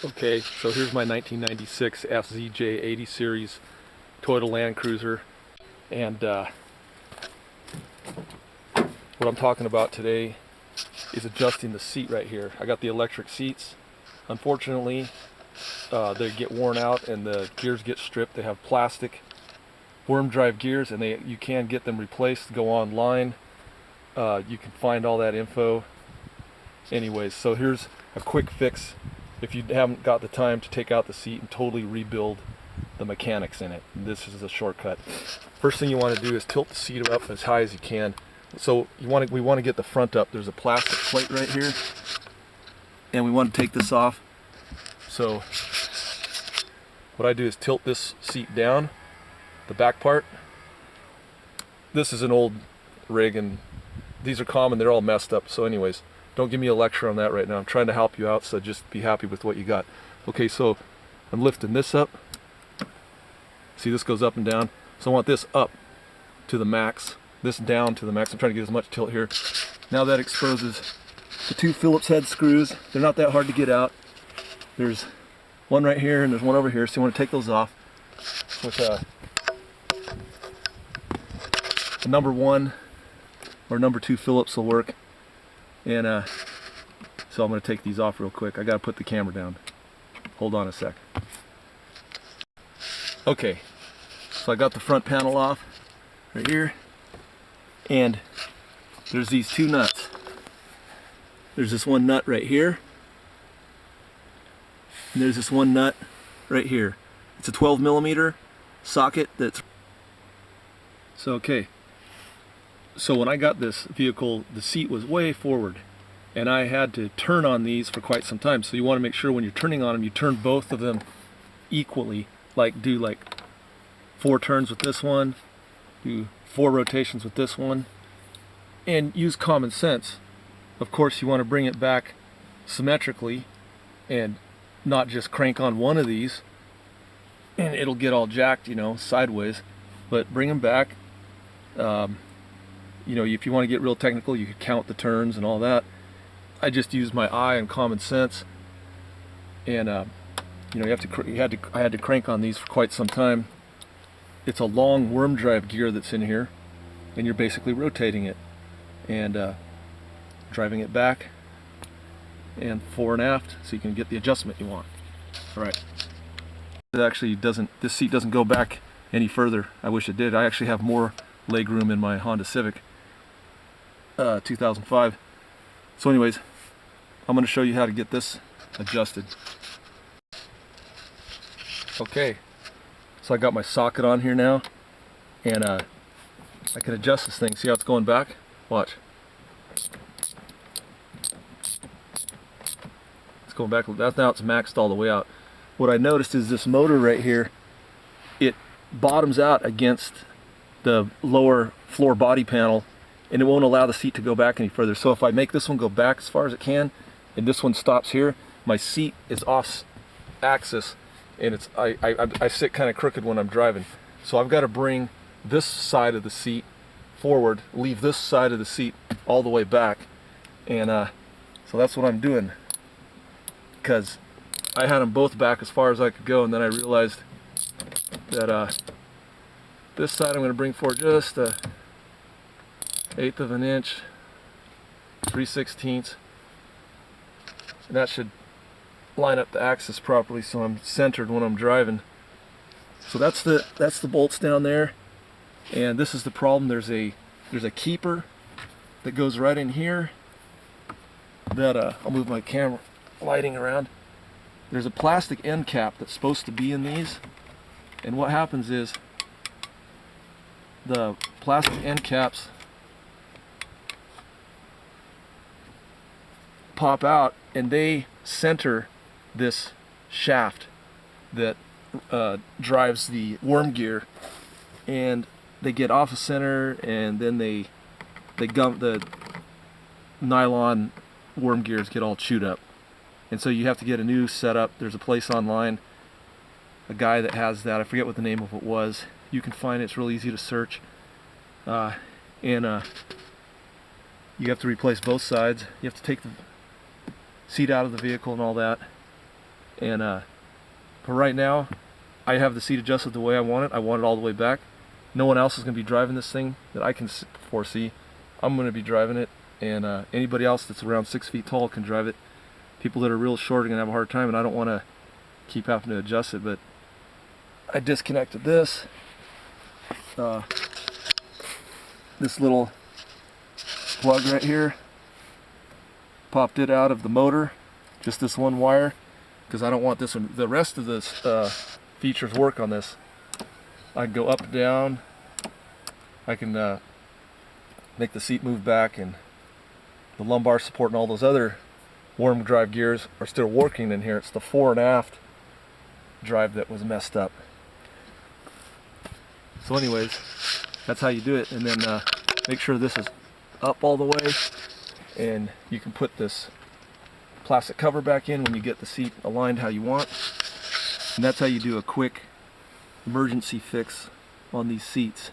Okay, so here's my 1996 FZJ 80 series Toyota Land Cruiser, and what I'm talking about today is adjusting the seat right here. I got the electric seats. Unfortunately, they get worn out and the gears get stripped. They have plastic worm drive gears, and you can get them replaced. Go online. You can find all that info. Anyways, so here's a quick fix if you haven't got the time to take out the seat and totally rebuild the mechanics in it. This is a shortcut. First thing you want to do is tilt the seat up as high as you can. So we want to get the front up. There's a plastic plate right here, and we want to take this off. So what I do is tilt this seat down, the back part. This is an old rig, and these are common. They're all messed up. So anyways, don't give me a lecture on that right now. I'm trying to help you out, so just be happy with what you got. Okay, so I'm lifting this up. See, this goes up and down. So I want this up to the max, this down to the max. I'm trying to get as much tilt here. Now that exposes the two Phillips head screws. They're not that hard to get out. There's one right here and there's one over here, so you want to take those off with a number 1 or number 2 Phillips will work. And so I'm going to take these off real quick. I got to put the camera down. Hold on a sec. Okay, so I got the front panel off right here, and there's these two nuts. There's this one nut right here, and there's this one nut right here. It's a 12mm socket that's... So okay, so when I got this vehicle, the seat was way forward, and I had to turn on these for quite some time. So you want to make sure when you're turning on them, you turn both of them equally. Like do like 4 turns with this one, do 4 rotations with this one, and use common sense. Of course, you want to bring it back symmetrically and not just crank on one of these and it'll get all jacked, you know, sideways. But bring them back. You know, if you want to get real technical, you could count the turns and all that. I just use my eye and common sense, and you know, I had to crank on these for quite some time. It's a long worm drive gear that's in here, and you're basically rotating it and driving it back and fore and aft, so you can get the adjustment you want. All right. It actually doesn't. This seat doesn't go back any further. I wish it did. I actually have more leg room in my Honda Civic 2005. So anyways, I'm going to show you how to get this adjusted. Okay, so I got my socket on here now, and I can adjust this thing. See how it's going back? Watch. It's going back. That's now it's maxed all the way out. What I noticed is this motor right here, it bottoms out against the lower floor body panel, and it won't allow the seat to go back any further. So if I make this one go back as far as it can, and this one stops here, my seat is off axis, and it's I sit kind of crooked when I'm driving. So I've got to bring this side of the seat forward, leave this side of the seat all the way back, and so that's what I'm doing, because I had them both back as far as I could go, and then I realized that this side I'm going to bring forward just a 1/8 of an inch, 3/16, and that should line up the axis properly so I'm centered when I'm driving. So that's the bolts down there, and this is the problem. There's a keeper that goes right in here that I'll move my camera lighting around. There's a plastic end cap that's supposed to be in these, and what happens is the plastic end caps pop out and they center this shaft that drives the worm gear, and they get off of center, and then they gum the nylon worm gears get all chewed up, and so you have to get a new setup. There's a place online, a guy that has that. I forget what the name of it was. You can find it. It's real easy to search, and you have to replace both sides. You have to take the seat out of the vehicle and all that, And for right now, I have the seat adjusted the way I want it. I want it all the way back. No one else is going to be driving this thing that I can foresee. I'm going to be driving it, and anybody else that's around 6 feet tall can drive it. People that are real short are going to have a hard time, and I don't want to keep having to adjust it. But I disconnected this. This little plug right here. Popped it out of the motor. Just this one wire, because I don't want this one. The rest of this features work on this. I can go up and down. I can make the seat move back, and the lumbar support and all those other worm drive gears are still working in here. It's the fore and aft drive that was messed up. So anyways, that's how you do it. And then make sure this is up all the way, and you can put this plastic cover back in when you get the seat aligned how you want. And that's how you do a quick emergency fix on these seats.